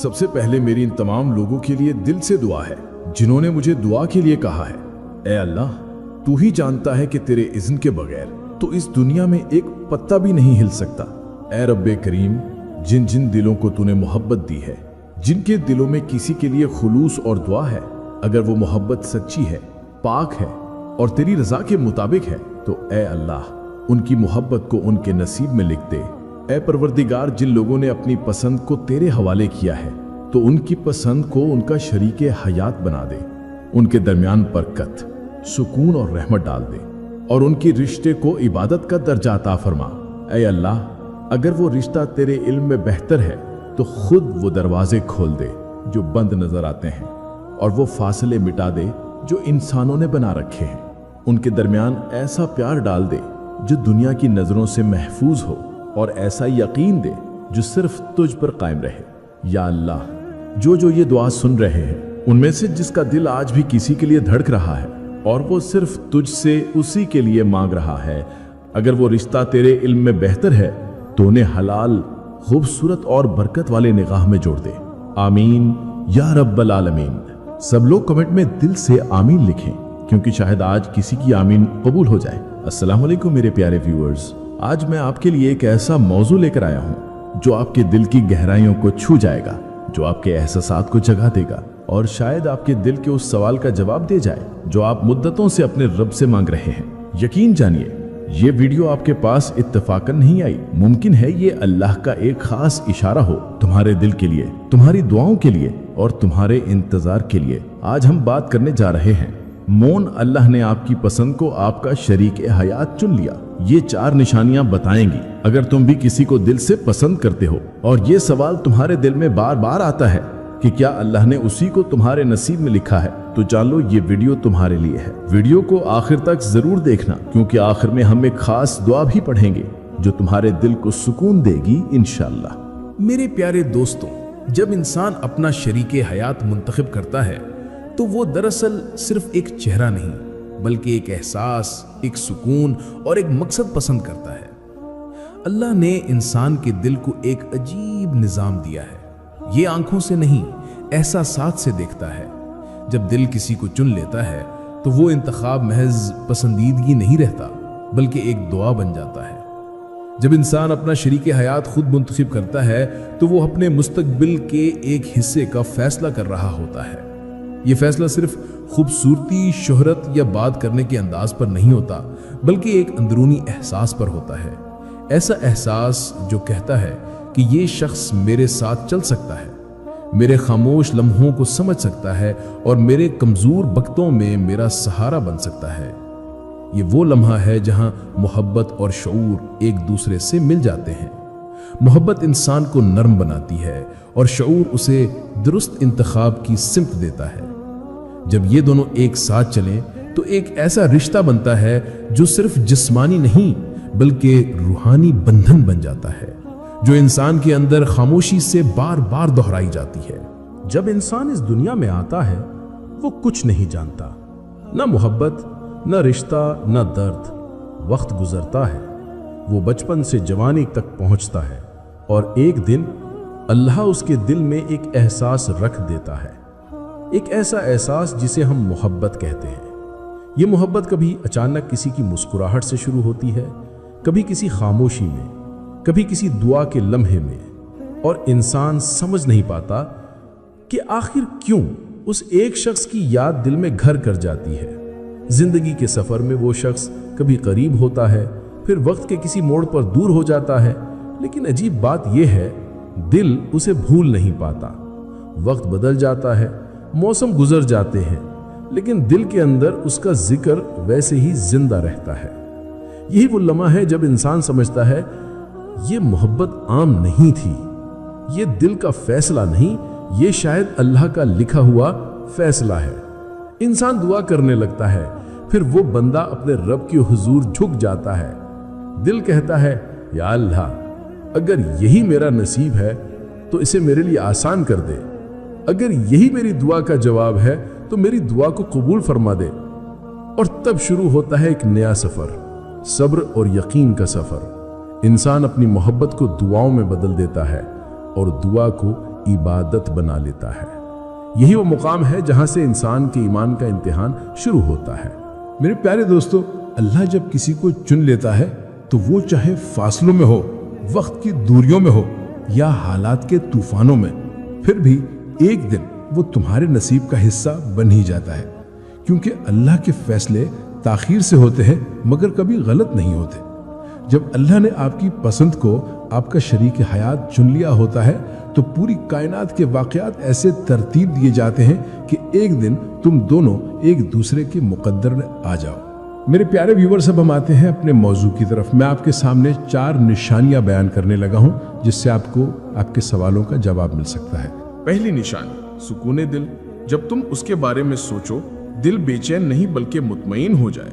सबसे पहले मेरी इन तमाम लोगों के लिए दिल से दुआ है जिन्होंने मुझे दुआ के लिए कहा है। ए अल्लाह, तू ही जानता है कि तेरे इज़्न के बगैर तो इस दुनिया में एक पत्ता भी नहीं हिल सकता। ए रब्बे करीम, जिन जिन दिलों को तूने मोहब्बत दी है, जिनके दिलों में किसी के लिए खुलूस और दुआ है, अगर वो मोहब्बत सच्ची है, पाक है और तेरी रजा के मुताबिक है, तो ए अल्लाह उनकी मोहब्बत को उनके नसीब में लिख दे। ए परवरदिगार, जिन लोगों ने अपनी पसंद को तेरे हवाले किया है तो उनकी पसंद को उनका शरीके हयात बना दे। उनके दरमियान बरकत, सुकून और रहमत डाल दे और उनकी रिश्ते को इबादत का दर्जा अता फरमा। ए अल्लाह, अगर वो रिश्ता तेरे इल्म में बेहतर है तो खुद वो दरवाजे खोल दे जो बंद नजर आते हैं और वो फासले मिटा दे जो इंसानों ने बना रखे हैं। उनके दरमियान ऐसा प्यार डाल दे जो दुनिया की नजरों से महफूज हो और ऐसा यकीन दे जो सिर्फ तुझ पर कायम रहे। या अल्लाह, जो ये दुआ सुन रहे हैं उनमें से जिसका दिल आज भी किसी के लिए धड़क रहा है और वो सिर्फ तुझसे उसी के लिए मांग रहा है, अगर वो रिश्ता तेरे इल्म में बेहतर है तो उन्हें हलाल, खूबसूरत और बरकत वाले निगाह में जोड़ दे। आमीन या रब्बल आलमीन। सब लोग कमेंट में दिल से आमीन लिखें क्योंकि शायद आज किसी की आमीन कबूल हो जाए। अस्सलाम वालेकुम मेरे प्यारे व्यूअर्स, आज मैं आपके लिए एक ऐसा मौजू लेकर आया हूँ जो आपके दिल की गहराइयों को छू जाएगा, जो आपके एहसासात को जगा देगा और शायद आपके दिल के उस सवाल का जवाब दे जाए जो आप मुद्दतों से अपने रब से मांग रहे हैं। यकीन जानिए, ये वीडियो आपके पास इत्तफाकन नहीं आई। मुमकिन है ये अल्लाह का एक खास इशारा हो तुम्हारे दिल के लिए, तुम्हारी दुआओं के लिए और तुम्हारे इंतजार के लिए। आज हम बात करने जा रहे हैं मौन अल्लाह ने आपकी पसंद को आपका शरीके हयात चुन लिया। ये 4 निशानियां बताएंगी अगर तुम भी किसी को दिल से पसंद करते हो और ये सवाल तुम्हारे दिल में बार बार आता है कि क्या अल्लाह ने उसी को तुम्हारे नसीब में लिखा है, तो जान लो ये वीडियो तुम्हारे लिए है। वीडियो को आखिर तक जरूर देखना क्योंकि आखिर में हम एक खास दुआ भी पढ़ेंगे जो तुम्हारे दिल को सुकून देगी इंशाअल्लाह। मेरे प्यारे दोस्तों, जब इंसान अपना शरीके हयात मुंतखब करता है तो वो दरअसल सिर्फ एक चेहरा नहीं बल्कि एक एहसास, एक सुकून और एक मकसद पसंद करता है। अल्लाह ने इंसान के दिल को एक अजीब निजाम दिया है। ये आंखों से नहीं, एहसासात से देखता है। जब दिल किसी को चुन लेता है तो वो इंतखाब महज पसंदीदगी नहीं रहता बल्कि एक दुआ बन जाता है। जब इंसान अपना शरीके हयात खुद मुंतखब करता है तो वो अपने मुस्तकबिल के एक हिस्से का फैसला कर रहा होता है। ये फैसला सिर्फ खूबसूरती, शोहरत या बात करने के अंदाज पर नहीं होता बल्कि एक अंदरूनी एहसास पर होता है। ऐसा एहसास जो कहता है कि ये शख्स मेरे साथ चल सकता है, मेरे खामोश लम्हों को समझ सकता है और मेरे कमजोर वक्तों में मेरा सहारा बन सकता है। ये वो लम्हा है जहां मोहब्बत और शऊर एक दूसरे से मिल जाते हैं। मोहब्बत इंसान को नरम बनाती है और शऊर उसे दुरुस्त इंतखाब की सिमत देता है। जब ये दोनों एक साथ चलें तो एक ऐसा रिश्ता बनता है जो सिर्फ जिस्मानी नहीं बल्कि रूहानी बंधन बन जाता है, जो इंसान के अंदर खामोशी से बार बार दोहराई जाती है। जब इंसान इस दुनिया में आता है वो कुछ नहीं जानता, न मोहब्बत, न रिश्ता, न दर्द। वक्त गुजरता है, वो बचपन से जवानी तक पहुंचता है और एक दिन अल्लाह उसके दिल में एक एहसास रख देता है, एक ऐसा एहसास जिसे हम मोहब्बत कहते हैं। ये मोहब्बत कभी अचानक किसी की मुस्कुराहट से शुरू होती है, कभी किसी खामोशी में, कभी किसी दुआ के लम्हे में, और इंसान समझ नहीं पाता कि आखिर क्यों उस एक शख्स की याद दिल में घर कर जाती है। जिंदगी के सफर में वो शख्स कभी करीब होता है, फिर वक्त के किसी मोड़ पर दूर हो जाता है, लेकिन अजीब बात यह है दिल उसे भूल नहीं पाता। वक्त बदल जाता है, मौसम गुजर जाते हैं, लेकिन दिल के अंदर उसका जिक्र वैसे ही जिंदा रहता है। यही वो लम्हा है जब इंसान समझता है ये मोहब्बत आम नहीं थी, ये दिल का फैसला नहीं, ये शायद अल्लाह का लिखा हुआ फैसला है। इंसान दुआ करने लगता है, फिर वो बंदा अपने रब के हुजूर झुक जाता है। दिल कहता है या अल्लाह, अगर यही मेरा नसीब है तो इसे मेरे लिए आसान कर दे। अगर यही मेरी दुआ का जवाब है तो मेरी दुआ को कबूल फरमा दे। और तब शुरू होता है एक नया सफर, सब्र और यकीन का सफर। इंसान अपनी मोहब्बत को दुआओं में बदल देता है और दुआ को इबादत बना लेता है। यही वो मुकाम है जहां से इंसान के ईमान का इम्तिहान शुरू होता है। मेरे प्यारे दोस्तों, अल्लाह जब किसी को चुन लेता है तो वो चाहे फासलों में हो, वक्त की दूरियों में हो या हालात के तूफानों में, फिर भी एक दिन वो तुम्हारे नसीब का हिस्सा बन ही जाता है, क्योंकि अल्लाह के फैसले ताखीर से होते हैं मगर कभी गलत नहीं होते। जब अल्लाह ने आपकी पसंद को आपका शरीक हयात चुन लिया होता है तो पूरी कायनात के वाक़यात ऐसे तरतीब दिए जाते हैं कि एक दिन तुम दोनों एक दूसरे के मुकद्दर में आ जाओ। मेरे प्यारे व्यूवर्स, अब हम आते हैं अपने मौजू की तरफ। मैं आपके सामने 4 निशानियां बयान करने लगा हूं जिससे आपको आपके सवालों का जवाब मिल सकता है। पहली निशानी, सुकून दिल। जब तुम उसके बारे में सोचो, दिल बेचैन नहीं बल्कि मुतमईन हो जाए।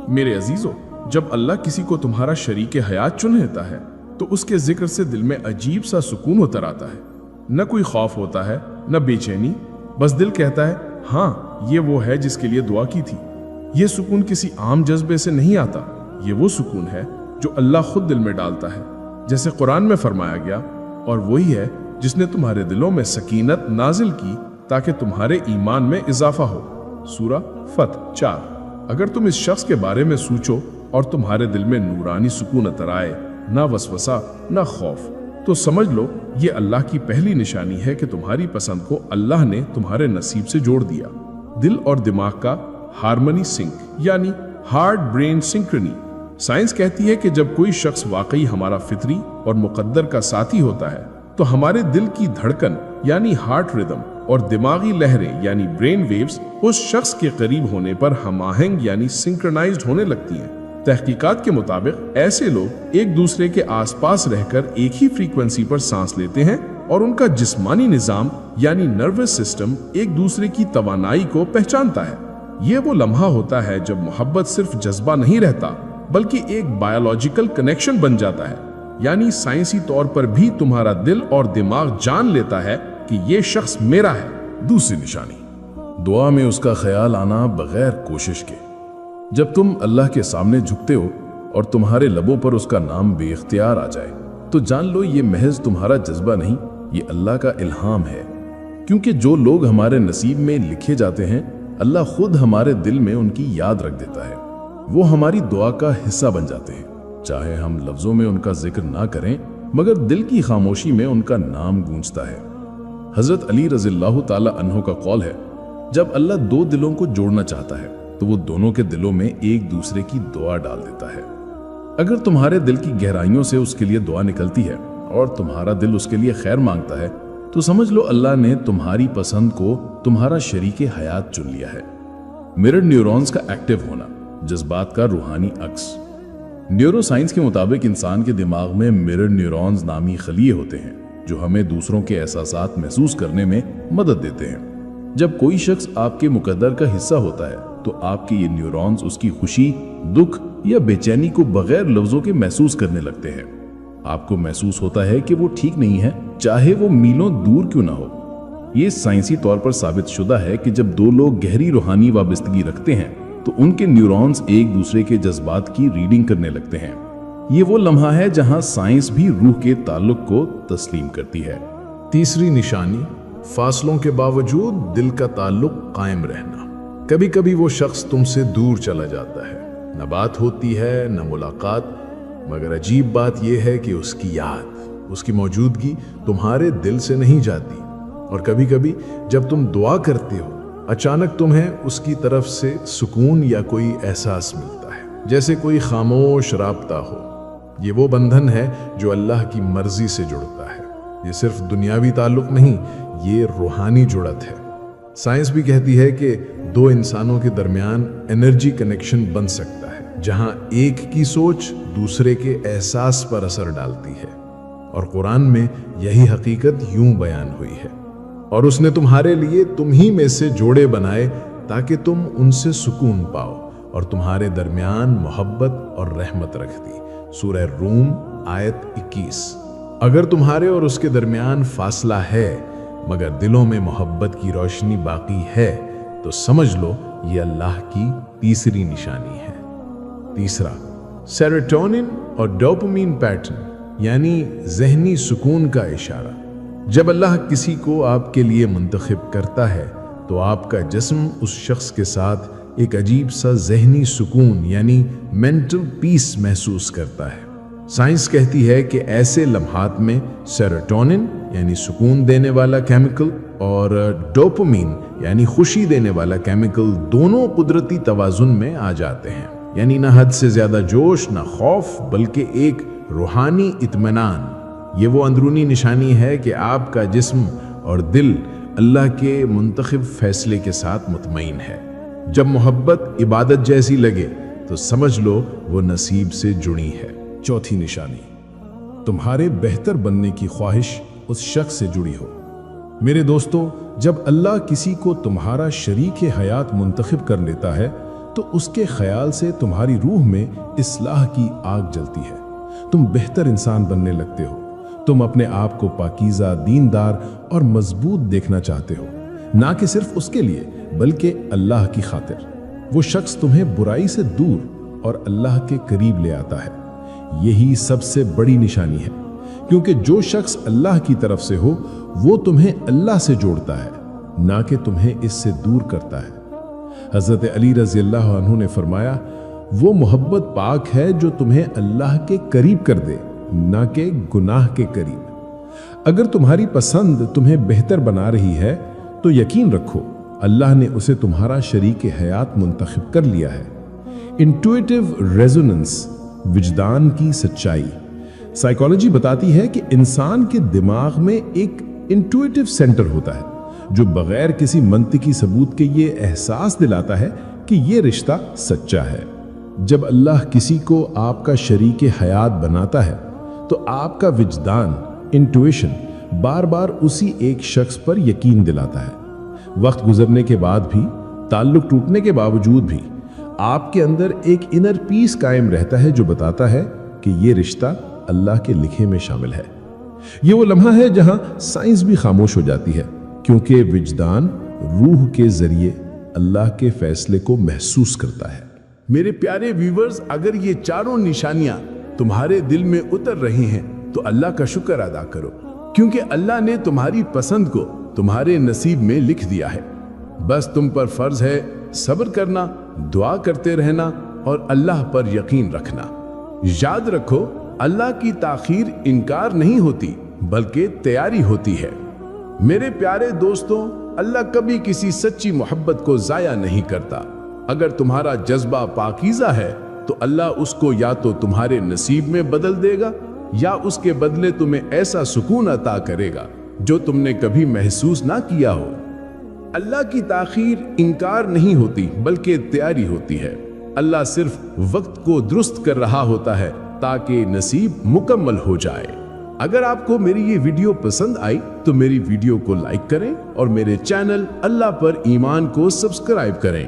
मेरे अजीजों, जब अल्लाह किसी को तुम्हारा शरीक हयात चुन लेता है तो उसके जिक्र से दिल में अजीब सा सुकून उतर आता है। न कोई खौफ होता है, न बेचैनी, बस दिल कहता है हाँ, ये वो है जिसके लिए दुआ की थी। ये सुकून किसी आम जज्बे से नहीं आता, ये वो सुकून है जो अल्लाह खुद दिल में डालता है। जैसे कुरान में फरमाया गया, और वही है जिसने तुम्हारे दिलों में सकीनत नाजिल की ताकि तुम्हारे ईमान में इजाफा हो। सूरा फत 4। अगर तुम इस शख्स के बारे में सोचो और तुम्हारे दिल में नूरानी सुकून अतर आए, ना वसवसा ना खौफ, तो समझ लो ये अल्लाह की पहली निशानी है कि तुम्हारी पसंद को अल्लाह ने तुम्हारे नसीब से जोड़ दिया। दिल और दिमाग का हार्मनी सिंक यानी हार्ट ब्रेन सिंक्रनी। साइंस कहती है कि जब कोई शख्स वाकई हमारा फितरी और मुकद्दर का साथी होता है तो हमारे दिल की धड़कन यानी हार्ट रिदम और दिमागी लहरें यानी ब्रेन वेव्स उस शख्स के करीब होने पर हमाहंग यानी सिंक्रनाइज्ड होने लगती हैं। तहकीकात के मुताबिक ऐसे लोग एक दूसरे के आसपास रहकर एक ही फ्रीक्वेंसी पर सांस लेते हैं और उनका जिस्मानी निजाम यानी नर्वस सिस्टम एक दूसरे की तवानाई को पहचानता है। ये वो लम्हा होता है जब मोहब्बत सिर्फ जज्बा नहीं रहता बल्कि एक बायोलॉजिकल कनेक्शन बन जाता है, यानी साइंसी तौर पर भी तुम्हारा दिल और दिमाग जान लेता है कि ये शख्स मेरा है। दूसरी निशानी, दुआ में उसका ख्याल आना बगैर कोशिश के। जब तुम अल्लाह के सामने झुकते हो और तुम्हारे लबों पर उसका नाम बेइख्तियार आ जाए तो जान लो ये महज तुम्हारा जज्बा नहीं, ये अल्लाह का इल्हाम है। क्योंकि जो लोग हमारे नसीब में लिखे जाते हैं अल्लाह खुद हमारे दिल में उनकी याद रख देता है। वो हमारी दुआ का हिस्सा बन जाते हैं, चाहे हम लफ्जों में उनका जिक्र ना करें मगर दिल की खामोशी में उनका नाम गूंजता है। हजरत अली रज़ियल्लाहु ताला अन्हु का कौल है, जब अल्लाह 2 दिलों को जोड़ना चाहता है तो वो दोनों के दिलों में एक दूसरे की दुआ डाल देता है। अगर तुम्हारे दिल की गहराइयों से उसके लिए दुआ निकलती है और तुम्हारा दिल उसके लिए खैर मांगता है तो समझ लो अल्लाह ने तुम्हारी पसंद को तुम्हारा शरीके हयात चुन लिया है। मिरर न्यूरॉन्स का एक्टिव होना, जज्बात का रूहानी अक्स। न्यूरो साइंस के मुताबिक इंसान के दिमाग में मिरर न्यूरॉन्स नामी खलिए होते हैं जो हमें दूसरों के एहसासात महसूस करने में मदद देते हैं। जब कोई शख्स आपके मुकद्दर का हिस्सा होता है तो आपके ये न्यूरॉन्स उसकी खुशी, दुख या बेचैनी को बगैर लफ्जों के महसूस करने लगते हैं। आपको महसूस होता है कि वो ठीक नहीं है, चाहे वो मीलों दूर क्यों ना हो। ये साइंसी तौर पर साबित शुदा है कि जब 2 लोग गहरी रूहानी वाबस्तगी रखते हैं तो उनके न्यूरॉन्स एक दूसरे के जज्बात की रीडिंग करने लगते हैं। ये वो लम्हा है जहां साइंस भी रूह के ताल्लुक को तस्लीम करती है। तीसरी निशानी, फासलों के बावजूद दिल का ताल्लुक कायम रहना। कभी कभी वो शख्स तुमसे दूर चला जाता है, न बात होती है न मुलाकात, मगर अजीब बात यह है कि उसकी याद, उसकी मौजूदगी तुम्हारे दिल से नहीं जाती। और कभी कभी जब तुम दुआ करते हो अचानक तुम्हें उसकी तरफ से सुकून या कोई एहसास मिलता है, जैसे कोई खामोश राब्ता हो। ये वो बंधन है जो अल्लाह की मर्जी से जुड़ता है। ये सिर्फ दुनियावी ताल्लुक नहीं, ये रूहानी जुड़त है। साइंस भी कहती है कि 2 इंसानों के दरमियान एनर्जी कनेक्शन बन सकता है जहां एक की सोच दूसरे के एहसास पर असर डालती है। और कुरान में यही हकीकत यूं बयान हुई है, और उसने तुम्हारे लिए तुम ही में से जोड़े बनाए ताकि तुम उनसे सुकून पाओ और तुम्हारे दरमियान मोहब्बत और रहमत रख दी। सूरह रूम आयत 21। अगर तुम्हारे और उसके दरमियान फासला है मगर दिलों में मोहब्बत की रोशनी बाकी है तो समझ लो ये अल्लाह की तीसरी निशानी है। तीसरा, सेरोटोनिन और डोपामीन पैटर्न यानी जहनी सुकून का इशारा। جب اللہ کسی کو آپ کے لیے منتخب کرتا ہے تو آپ کا جسم اس شخص کے ساتھ ایک عجیب سا ذہنی سکون یعنی مینٹل پیس محسوس کرتا ہے۔ سائنس کہتی ہے کہ ایسے لمحات میں سیروٹونن یعنی سکون دینے والا کیمیکل اور ڈوپامین یعنی خوشی دینے والا کیمیکل دونوں قدرتی توازن میں آ جاتے ہیں، یعنی نہ حد سے زیادہ جوش، نہ خوف، بلکہ ایک روحانی اطمینان۔ یہ وہ اندرونی نشانی ہے کہ آپ کا جسم اور دل اللہ کے منتخب فیصلے کے ساتھ مطمئن ہے۔ جب محبت عبادت جیسی لگے تو سمجھ لو وہ نصیب سے جڑی ہے۔ چوتھی نشانی، تمہارے بہتر بننے کی خواہش اس شخص سے جڑی ہو۔ میرے دوستو، جب اللہ کسی کو تمہارا شریک حیات منتخب کر لیتا ہے تو اس کے خیال سے تمہاری روح میں اصلاح کی آگ جلتی ہے۔ تم بہتر انسان بننے لگتے ہو۔ تم اپنے آپ کو پاکیزہ، دیندار اور مضبوط دیکھنا چاہتے ہو، نہ کہ صرف اس کے لیے بلکہ اللہ کی خاطر۔ وہ شخص تمہیں برائی سے دور اور اللہ کے قریب لے آتا ہے۔ یہی سب سے بڑی نشانی ہے، کیونکہ جو شخص اللہ کی طرف سے ہو وہ تمہیں اللہ سے جوڑتا ہے، نہ کہ تمہیں اس سے دور کرتا ہے۔ حضرت علی رضی اللہ عنہ نے فرمایا، وہ محبت پاک ہے جو تمہیں اللہ کے قریب کر دے، نہ کہ گناہ کے قریب۔ اگر تمہاری پسند تمہیں بہتر بنا رہی ہے تو یقین رکھو اللہ نے اسے تمہارا شریک حیات منتخب کر لیا ہے۔ انٹویٹیو ریزوننس، وجدان کی سچائی۔ سائیکالوجی بتاتی ہے کہ انسان کے دماغ میں ایک انٹویٹیو سینٹر ہوتا ہے جو بغیر کسی منطقی ثبوت کے یہ احساس دلاتا ہے کہ یہ رشتہ سچا ہے۔ جب اللہ کسی کو آپ کا شریک حیات بناتا ہے تو آپ کا وجدان، انٹویشن بار بار اسی ایک شخص پر یقین دلاتا ہے۔ وقت گزرنے کے بعد بھی، تعلق ٹوٹنے کے باوجود بھی آپ کے اندر ایک انر پیس قائم رہتا ہے جو بتاتا ہے کہ یہ رشتہ اللہ کے لکھے میں شامل ہے۔ یہ وہ لمحہ ہے جہاں سائنس بھی خاموش ہو جاتی ہے، کیونکہ وجدان روح کے ذریعے اللہ کے فیصلے کو محسوس کرتا ہے۔ میرے پیارے ویورز، اگر یہ چاروں نشانیاں تمہارے دل میں اتر رہی ہیں تو اللہ کا شکر ادا کرو، کیونکہ اللہ نے تمہاری پسند کو تمہارے نصیب میں لکھ دیا ہے۔ بس تم پر فرض ہے صبر کرنا، دعا کرتے رہنا اور اللہ پر یقین رکھنا۔ یاد رکھو، اللہ کی تاخیر انکار نہیں ہوتی بلکہ تیاری ہوتی ہے۔ میرے پیارے دوستوں، اللہ کبھی کسی سچی محبت کو ضائع نہیں کرتا۔ اگر تمہارا جذبہ پاکیزہ ہے تو اللہ اس کو یا تو تمہارے نصیب میں بدل دے گا یا اس کے بدلے تمہیں ایسا سکون عطا کرے گا جو تم نے کبھی محسوس نہ کیا ہو۔ اللہ کی تاخیر انکار نہیں ہوتی بلکہ تیاری ہوتی ہے۔ اللہ صرف وقت کو درست کر رہا ہوتا ہے تاکہ نصیب مکمل ہو جائے۔ اگر آپ کو میری یہ ویڈیو پسند آئی تو میری ویڈیو کو لائک کریں اور میرے چینل اللہ پر ایمان کو سبسکرائب کریں۔